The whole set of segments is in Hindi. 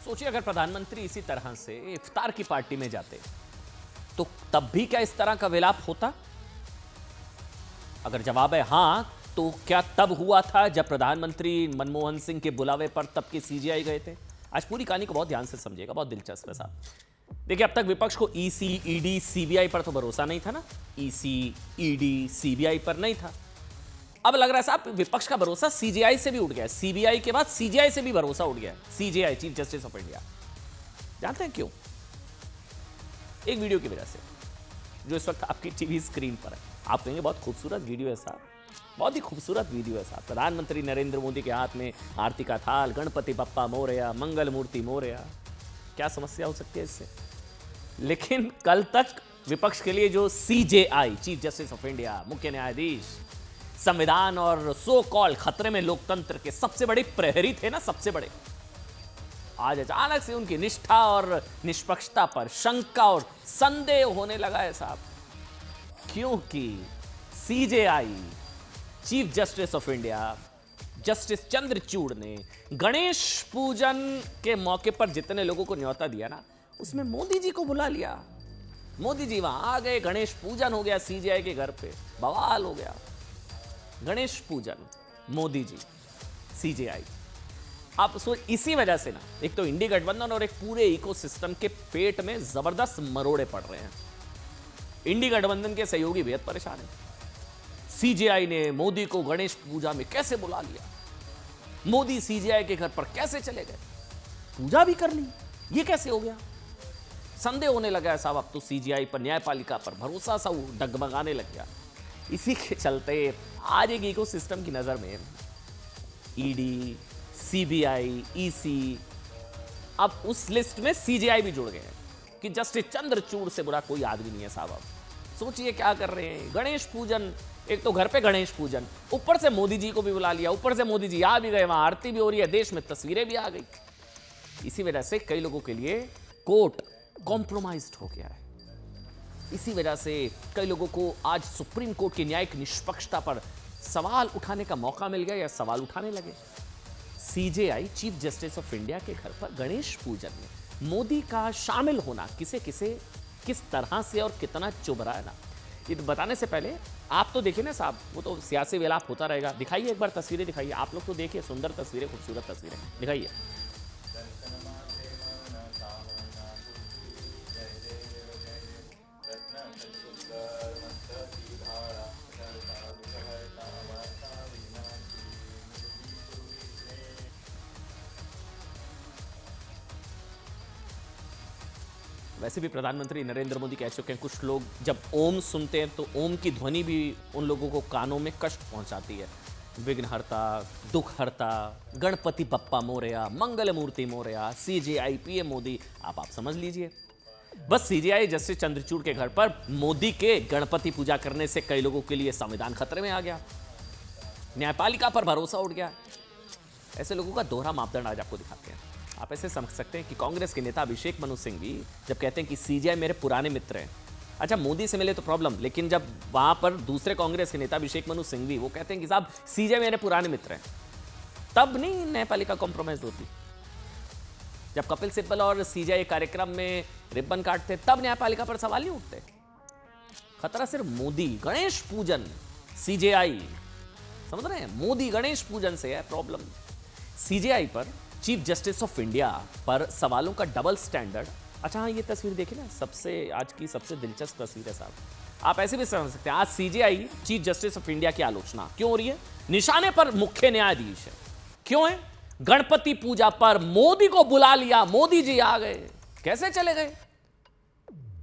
सोचिए अगर प्रधानमंत्री इसी तरह से इफ्तार की पार्टी में जाते तो तब भी क्या इस तरह का विलाप होता? अगर जवाब है हां, तो क्या तब हुआ था जब प्रधानमंत्री मनमोहन सिंह के बुलावे पर तब के सीजीआई गए थे? आज पूरी कहानी को बहुत ध्यान से समझिएगा, बहुत दिलचस्प है साहब। देखिए, अब तक विपक्ष को ईसी, ईडी, सीबीआई पर तो भरोसा नहीं था ना। ईसी, ईडी, सीबीआई पर नहीं था। अब लग रहा है साहब विपक्ष का भरोसा सीजीआई से भी उठ गया। सीबीआई के बाद सीजीआई से भी भरोसा उठ गया। CGI, chief justice of India. जानते हैं क्यों? एक वीडियो की वजह से जो इस वक्त आपकी टीवी स्क्रीन पर है। आप कहेंगे बहुत खूबसूरत वीडियो है साहब, बहुत ही खूबसूरत वीडियो है साहब। प्रधानमंत्री नरेंद्र मोदी के हाथ में आरती का थाल, गणपति बप्पा मोरया, मंगल मूर्ति मोरया। क्या समस्या हो सकती है इससे? लेकिन कल तक विपक्ष के लिए जो CJI, chief justice of India, मुख्य न्यायाधीश, संविधान और सो कॉल्ड खतरे में लोकतंत्र के सबसे बड़े प्रहरी थे ना, सबसे बड़े, आज अचानक से उनकी निष्ठा और निष्पक्षता पर शंका और संदेह होने लगा है साहब। क्योंकि CJI, chief justice of India, justice Chandrachud ने गणेश पूजन के मौके पर जितने लोगों को न्योता दिया ना, उसमें मोदी जी को बुला लिया। मोदी जी वहां आ गए, गणेश पूजन हो गया सीजेआई के घर पे, बवाल हो गया। गणेश पूजन, मोदी जी, सीजेआई। आप सोच, इसी वजह से ना एक तो इंडी गठबंधन और एक पूरे इकोसिस्टम के पेट में जबरदस्त मरोड़े पड़ रहे हैं। इंडी गठबंधन के सहयोगी बेहद परेशान हैं। सीजेआई ने मोदी को गणेश पूजा में कैसे बुला लिया? मोदी सीजेआई के घर पर कैसे चले गए? पूजा भी कर ली, ये कैसे हो गया? संदेह होने लगा है साहब अब तो सीजेआई पर, न्यायपालिका पर भरोसा सा डगमगाने लग गया। इसी के चलते आज एक इकोसिस्टम की नजर में ईडी, सीबीआई, ईसी, अब उस लिस्ट में सीजेआई भी जुड़ गए हैं कि जस्टिस चंद्रचूड़ से बुरा कोई आदमी नहीं है साहब। अब सोचिए क्या कर रहे हैं। गणेश पूजन, एक तो घर पे गणेश पूजन, ऊपर से मोदी जी को भी बुला लिया, ऊपर से मोदी जी आ भी गए, वहां आरती भी हो रही है, देश में तस्वीरें भी आ गई। इसी वजह से कई लोगों के लिए कोर्ट कॉम्प्रोमाइज्ड हो गया है। इसी वजह से कई लोगों को आज सुप्रीम कोर्ट की न्यायिक निष्पक्षता पर सवाल उठाने का मौका मिल गया या सवाल उठाने लगे। CJI, chief justice of India के घर पर गणेश पूजन में मोदी का शामिल होना किसे किसे किस तरह से और कितना चुभ रहा है ना, ये बताने से पहले आप तो देखिए ना साहब, वो तो सियासी विलाप होता रहेगा। दिखाइए एक बार तस्वीरें दिखाइए, आप लोग तो देखिए, सुंदर तस्वीरें, खूबसूरत तस्वीरें दिखाइए। वैसे भी प्रधानमंत्री नरेंद्र मोदी कह चुके हैं, कुछ लोग जब ओम सुनते हैं तो ओम की ध्वनि भी उन लोगों को कानों में कष्ट पहुंचाती है। विघ्नहर्ता, दुखहर्ता, गणपति बप्पा मोरया, मंगल मूर्ति मोरया, सीजेआई, पीएम मोदी, आप समझ लीजिए। बस सीजेआई जस्टिस चंद्रचूड़ के घर पर मोदी के गणपति पूजा करने से कई लोगों के लिए संविधान खतरे में आ गया, न्यायपालिका पर भरोसा उठ गया। ऐसे लोगों का दोहरा मापदंड आज आपको दिखाते हैं। आप ऐसे समझ सकते हैं कि कांग्रेस के नेता अभिषेक मनु सिंह भी जब कहते हैं कि सीजेआई मेरे पुराने मित्र हैं, अच्छा मोदी से मिले तो प्रॉब्लम, लेकिन जब वहां पर दूसरे कांग्रेस के नेता अभिषेक मनु सिंह भी वो कहते हैं कि साहब सीजेआई मेरे पुराने मित्र हैं, तब नहीं न्यायपालिका कॉम्प्रोमाइज होती। जब कपिल सिब्बल और सीजेआई कार्यक्रम में रिबन काटते तब न्यायपालिका पर सवाल नहीं उठते। खतरा सिर्फ मोदी गणेश पूजन, सीजेआई, समझ रहे हैं, मोदी गणेश पूजन से है प्रॉब्लम। सीजेआई पर, चीफ जस्टिस ऑफ इंडिया पर सवालों का डबल स्टैंडर्ड। अच्छा हाँ, ये तस्वीर देखिए ना, आज की सबसे दिलचस्प तस्वीर है साहब। आप ऐसे भी समझ सकते हैं, आज CJI, chief justice of India की आलोचना क्यों हो रही है? निशाने पर मुख्य न्यायाधीश है, क्यों है? गणपति पूजा पर मोदी को बुला लिया, मोदी जी आ गए, कैसे चले गए?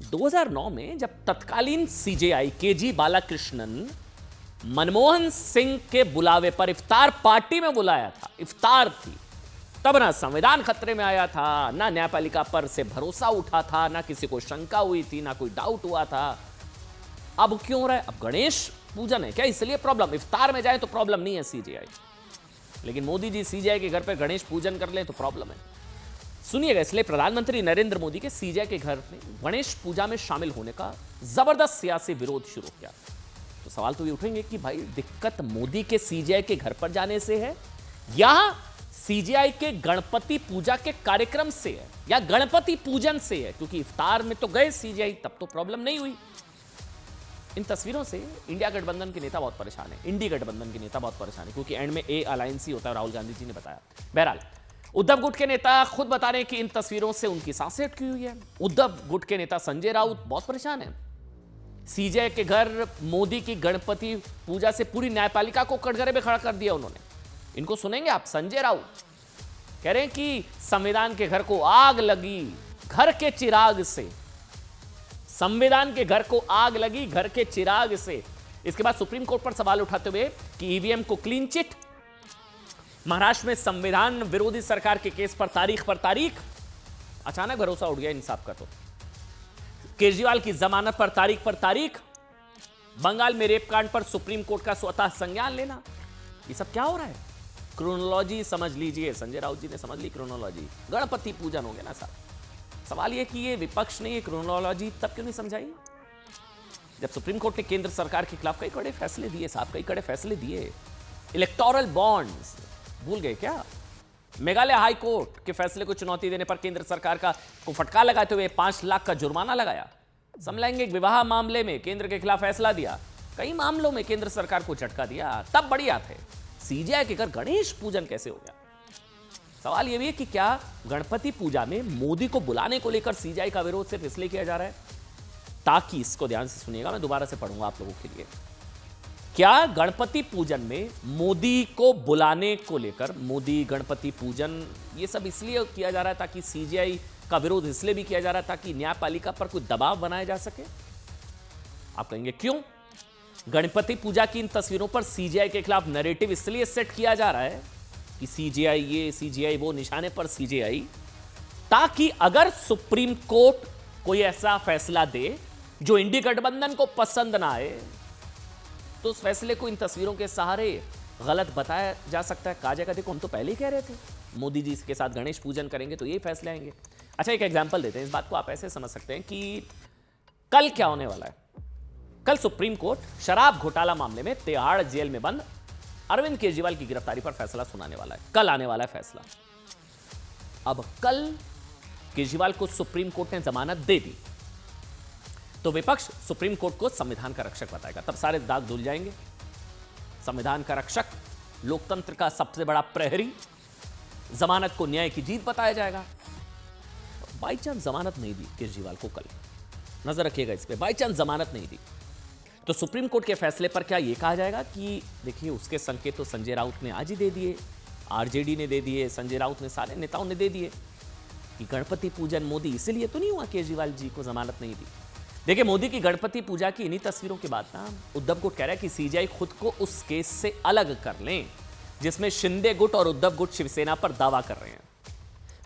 2009 में जब तत्कालीन सीजेआई केजी बालाकृष्णन मनमोहन सिंह के बुलावे पर इफ्तार पार्टी में बुलाया था, इफ्तार थी, तब ना संविधान खतरे में आया था, ना न्यायपालिका पर से भरोसा उठा था, ना किसी को शंका हुई थी, ना कोई डाउट हुआ था। अब क्यों हो रहा है? अब गणेश पूजन है क्या, इसलिए प्रॉब्लम? इफ्तार में जाए तो प्रॉब्लम नहीं है सीजेआई, लेकिन मोदी जी सीजेआई के घर पर गणेश पूजन कर ले तो प्रॉब्लम है। सुनिएगा, इसलिए प्रधानमंत्री नरेंद्र मोदी के सीजेआई के घर में गणेश पूजा में शामिल होने का जबरदस्त सियासी विरोध शुरू किया। तो सवाल तो ये उठेंगे कि भाई दिक्कत मोदी के सीजेआई के घर पर जाने से है या सीजीआई के गणपति पूजा के कार्यक्रम से है या गणपति पूजन से है, क्योंकि इफ्तार में तो गए सीजीआई, तब तो प्रॉब्लम नहीं हुई। इन तस्वीरों से इंडिया गठबंधन के नेता बहुत परेशान है, इंडी गठबंधन के नेता बहुत परेशान है, क्योंकि एंड में ए अलायंस ही होता है, राहुल गांधी जी ने बताया। बहरहाल उद्धव गुट के नेता खुद बता रहे हैं कि इन तस्वीरों से उनकी सांसें अटकी हुई है। उद्धव गुट के नेता संजय राउत बहुत परेशान है। सीजीआई के घर मोदी की गणपति पूजा से पूरी न्यायपालिका को कटघरे में खड़ा कर दिया उन्होंने। इनको सुनेंगे आप। संजय राउत कह रहे हैं कि संविधान के घर को आग लगी घर के चिराग से, संविधान के घर को आग लगी घर के चिराग से। इसके बाद सुप्रीम कोर्ट पर सवाल उठाते हुए कि ईवीएम को क्लीन चिट, महाराष्ट्र में संविधान विरोधी सरकार के केस पर तारीख, अचानक भरोसा उठ गया इंसाफ का। तो केजरीवाल की जमानत पर तारीख, बंगाल में रेप कांड पर सुप्रीम कोर्ट का स्वतः संज्ञान लेना, ये सब क्या हो रहा है? क्रोनोलॉजी समझ लीजिए, संजय राउत जी ने समझ ली क्रोनोलॉजी। गणपति पूजन हो गया ना साहब। सवाल यह कि ये विपक्ष ने ये क्रोनोलॉजी तब क्यों नहीं समझाई जब सुप्रीम कोर्ट ने केंद्र सरकार के खिलाफ कई कड़े फैसले दिए साहब, कई कड़े फैसले दिए। इलेक्टोरल बॉन्ड्स भूल गए क्या? मेघालय हाई कोर्ट के फैसले को चुनौती देने पर केंद्र सरकार को फटकार लगाते हुए 5 लाख का जुर्माना लगाया। समलैंगिक विवाह मामले में केंद्र के खिलाफ फैसला दिया। कई मामलों में केंद्र सरकार को झटका दिया। तब बढ़िया थे। सीजीआई के घर गणेश पूजन कैसे हो गया? सवाल यह भी है कि क्या गणपति पूजा में मोदी को बुलाने को लेकर सीजीआई का विरोध सिर्फ इसलिए किया जा रहा है ताकि, इसको ध्यान से सुनिएगा, मैं दोबारा से पढ़ूंगा आप लोगों के लिए, क्या गणपति पूजन में मोदी को बुलाने को लेकर, मोदी गणपति पूजन ये सब इसलिए किया जा रहा है ताकि सीजीआई का विरोध इसलिए भी किया जा रहा है ताकि न्यायपालिका पर कोई दबाव बनाया जा सके? आप कहेंगे क्यों? गणपति पूजा की इन तस्वीरों पर सीजीआई के खिलाफ नैरेटिव इसलिए सेट किया जा रहा है कि सीजीआई ये, सीजीआई वो, निशाने पर सीजीआई, ताकि अगर सुप्रीम कोर्ट कोई ऐसा फैसला दे जो इंडी गठबंधन को पसंद ना आए तो उस फैसले को इन तस्वीरों के सहारे गलत बताया जा सकता है। कहा जाएगा देखो हम तो पहले ही कह रहे थे मोदी जी के साथ गणेश पूजन करेंगे तो ये फैसले आएंगे। अच्छा, एक एग्जांपल देते हैं। इस बात को आप ऐसे समझ सकते हैं कि कल क्या होने वाला है। कल सुप्रीम कोर्ट शराब घोटाला मामले में तिहाड़ जेल में बंद अरविंद केजरीवाल की गिरफ्तारी पर फैसला सुनाने वाला है। कल आने वाला है फैसला। अब कल केजरीवाल को सुप्रीम कोर्ट ने जमानत दे दी तो विपक्ष सुप्रीम कोर्ट को संविधान का रक्षक बताएगा। तब सारे दाग धुल जाएंगे। संविधान का रक्षक, लोकतंत्र का सबसे बड़ा प्रहरी, जमानत को न्याय की जीत बताया जाएगा। बाई चांस जमानत नहीं दी केजरीवाल को कल, नजर रखिएगा इस पे, बाई चांस जमानत नहीं दी तो सुप्रीम कोर्ट के फैसले पर क्या यह कहा जाएगा कि देखिए उसके संकेत तो संजय राउत ने आज ही दे दिए, आरजेडी ने दे दिए, संजय राउत ने, सारे नेताओं ने दे दिए कि गणपति पूजन मोदी इसीलिए तो नहीं हुआ केजरीवाल जी को जमानत नहीं दी। देखिए मोदी की गणपति पूजा की इन्हीं तस्वीरों के बाद ना उद्धव गुट कह रहा है कि सीजीआई खुद को उस केस से अलग कर लें जिसमें शिंदे गुट और उद्धव गुट शिवसेना पर दावा कर रहे हैं।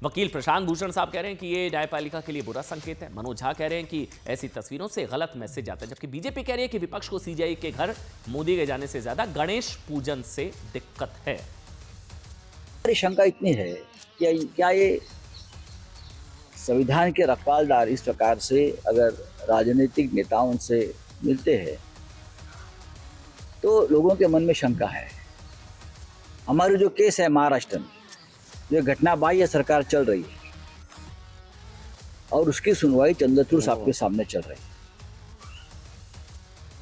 वकील प्रशांत भूषण साहब कह रहे हैं कि ये न्यायपालिका के लिए बुरा संकेत है। मनोज झा कह रहे हैं कि ऐसी तस्वीरों से गलत मैसेज आता है, जबकि बीजेपी कह रही है कि विपक्ष को सीजीआई के घर मोदी के जाने से ज्यादा गणेश पूजन से दिक्कत है। हमारी शंका इतनी है कि क्या ये संविधान के रखवालदार इस प्रकार से अगर राजनीतिक नेताओं से मिलते हैं तो लोगों के मन में शंका है। हमारी जो केस है महाराष्ट्र में, जो घटना बाह्य सरकार चल रही है और उसकी सुनवाई चंद्रचूड़ साहब के सामने चल रही है,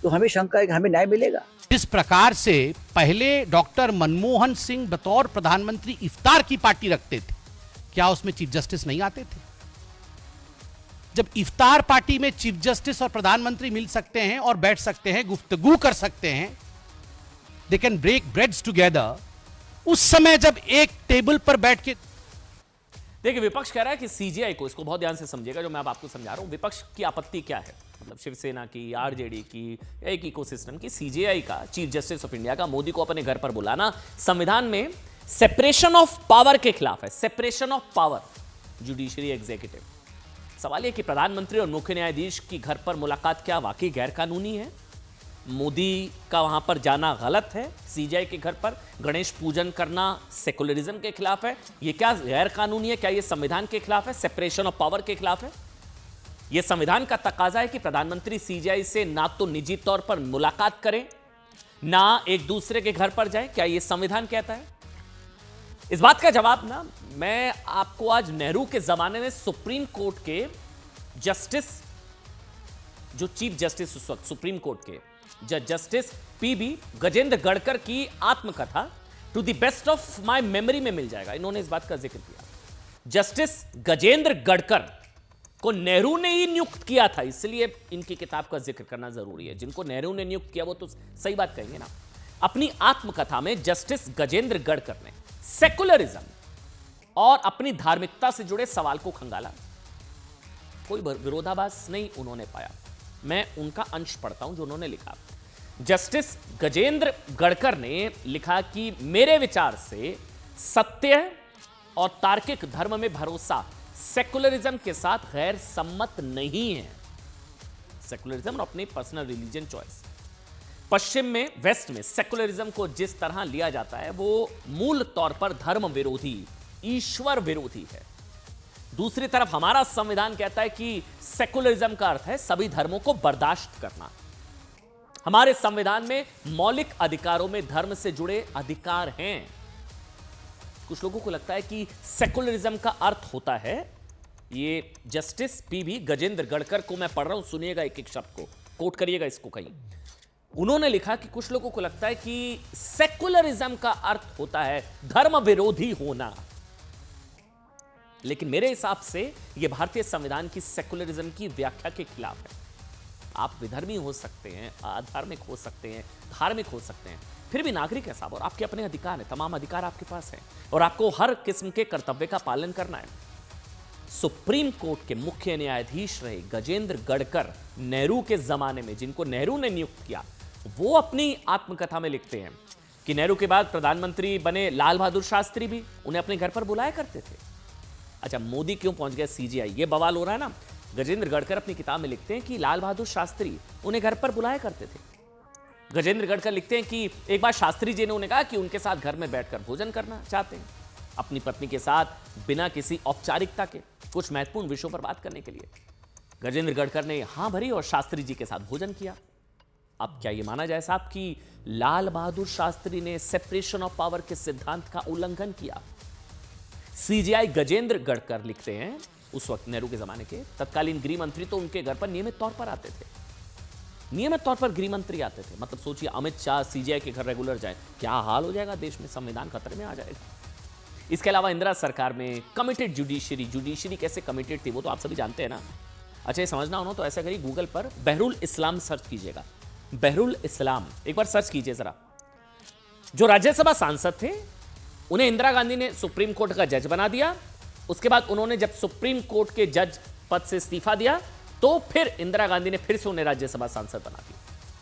तो हमें शंका है कि हमें न्याय मिलेगा। इस प्रकार से पहले डॉक्टर मनमोहन सिंह बतौर प्रधानमंत्री इफ्तार की पार्टी रखते थे, क्या उसमें चीफ जस्टिस नहीं आते थे? जब इफ्तार पार्टी में चीफ जस्टिस और प्रधानमंत्री मिल सकते हैं और बैठ सकते हैं, गुफ्तगू कर सकते हैं, they can break breads together, उस समय जब एक टेबल पर बैठ के, देखिए विपक्ष कह रहा है कि सीजीआई को, इसको बहुत ध्यान से समझिएगा जो मैं अब आपको समझा रहा हूं, विपक्ष की आपत्ति क्या है, मतलब शिवसेना की, आरजेडी की, एक इकोसिस्टम की, सीजीआई का, चीफ जस्टिस ऑफ इंडिया का मोदी को अपने घर पर बुलाना संविधान में सेपरेशन ऑफ पावर के खिलाफ है। Separation of power, judiciary, executive. सवाल यह कि प्रधानमंत्री और मुख्य न्यायाधीश की घर पर मुलाकात क्या वाकई गैर कानूनी है? मोदी का वहां पर जाना गलत है? सीजीआई के घर पर गणेश पूजन करना सेकुलरिज्म के खिलाफ है? यह क्या गैर कानूनी है? क्या यह संविधान के खिलाफ है? सेपरेशन ऑफ पावर के खिलाफ है? यह संविधान का तकाजा है कि प्रधानमंत्री सीजीआई से ना तो निजी तौर पर मुलाकात करें, ना एक दूसरे के घर पर जाए। क्या यह संविधान कहता है? इस बात का जवाब ना मैं आपको आज नेहरू के जमाने में सुप्रीम कोर्ट के जस्टिस, जो चीफ जस्टिस उस वक्त सुप्रीम कोर्ट के जस्टिस पीबी गजेंद्र गड़कर की आत्मकथा to the best of my memory में मिल जाएगा। इन्होंने इस बात का जिक्र किया। जस्टिस गजेंद्र गड़कर को नेहरू ने ही नियुक्त किया था, इसलिए इनकी किताब का जिक्र करना जरूरी है। जिनको नेहरू ने नियुक्त किया वो तो सही बात कहेंगे ना। अपनी आत्मकथा में जस्टिस गजेंद्र गड़कर ने सेकुलरिज्म और अपनी धार्मिकता से जुड़े सवाल को खंगाला। कोई विरोधाभास नहीं उन्होंने पाया। मैं उनका अंश पढ़ता हूं जो उन्होंने लिखा। जस्टिस गजेंद्र गड़कर ने लिखा कि मेरे विचार से सत्य और तार्किक धर्म में भरोसा सेकुलरिज्म के साथ गैर सम्मत नहीं है। सेकुलरिज्म और अपनी पर्सनल रिलीजन चॉइस। पश्चिम में, वेस्ट में सेकुलरिज्म को जिस तरह लिया जाता है वो मूल तौर पर धर्म विरोधी, ईश्वर विरोधी है। दूसरी तरफ हमारा संविधान कहता है कि सेकुलरिज्म का अर्थ है सभी धर्मों को बर्दाश्त करना। हमारे संविधान में मौलिक अधिकारों में धर्म से जुड़े अधिकार हैं। कुछ लोगों को लगता है कि सेकुलरिज्म का अर्थ होता है, ये जस्टिस पीबी गजेंद्र गड़कर को मैं पढ़ रहा हूं, सुनिएगा एक एक शब्द को, कोट करिएगा इसको कहीं। उन्होंने लिखा कि कुछ लोगों को लगता है कि सेकुलरिज्म का अर्थ होता है धर्म विरोधी होना, लेकिन मेरे हिसाब से यह भारतीय संविधान की सेकुलरिज्म की व्याख्या के खिलाफ है। आप विधर्मी हो सकते हैं, अधार्मिक हो सकते हैं, धार्मिक हो सकते हैं, फिर भी नागरिक है साहब, और आपके अपने अधिकार हैं, तमाम अधिकार आपके पास हैं और आपको हर किस्म के कर्तव्य का पालन करना है। सुप्रीम कोर्ट के मुख्य न्यायाधीश रहे गजेंद्र गड़कर नेहरू के जमाने में, जिनको नेहरू ने नियुक्त किया, वो अपनी आत्मकथा में लिखते हैं कि नेहरू के बाद प्रधानमंत्री बने लाल बहादुर शास्त्री भी उन्हें अपने घर पर बुलाया करते थे। अच्छा, मोदी क्यों पहुंच गए सीजीआई, ये बवाल हो रहा है ना। गजेंद्र गड़कर अपनी किताब में लिखते हैं कि लाल बहादुर शास्त्री उन्हें घर पर बुलाया करते थे। गजेंद्र गड़कर लिखते हैं कि एक बार शास्त्री जी ने उन्हें कहा कि उनके साथ घर में बैठकर भोजन करना चाहते हैं, अपनी पत्नी के साथ बिना किसी औपचारिकता के कुछ महत्वपूर्ण विषयों पर बात करने के लिए। गजेंद्र गड़कर ने हां भरी और शास्त्री जी के साथ भोजन किया। अब क्या यह माना जाए साहब कि लाल बहादुर शास्त्री ने सेपरेशन ऑफ पावर के सिद्धांत का उल्लंघन किया? सीजीआई गजेंद्र गड़कर लिखते हैं, उस वक्त नेहरू के जमाने के तत्कालीन गृह मंत्री तो उनके घर पर नियमित तौर पर आते थे। नियमित तौर पर गृह मंत्री आते थे, मतलब सोचिए अमित शाह सीजीआई के घर रेगुलर जाए, क्या हाल हो जाएगा देश में, संविधान खतरे में आ जाएगा। इसके अलावा इंदिरा सरकार में कमिटेड जुडिशरी कैसे कमिटेड थी वो तो आप सभी जानते हैं ना। अच्छा, ये समझना हो तो ऐसा करिए, गूगल पर बहरुल इस्लाम सर्च कीजिएगा, बहरुल इस्लाम एक बार सर्च कीजिए जरा। जो राज्यसभा सांसद थे उन्हें इंदिरा गांधी ने सुप्रीम कोर्ट का जज बना दिया। उसके बाद उन्होंने जब सुप्रीम कोर्ट के जज पद से इस्तीफा दिया तो फिर इंदिरा गांधी ने फिर से उन्हें राज्यसभा सांसद बना दिया।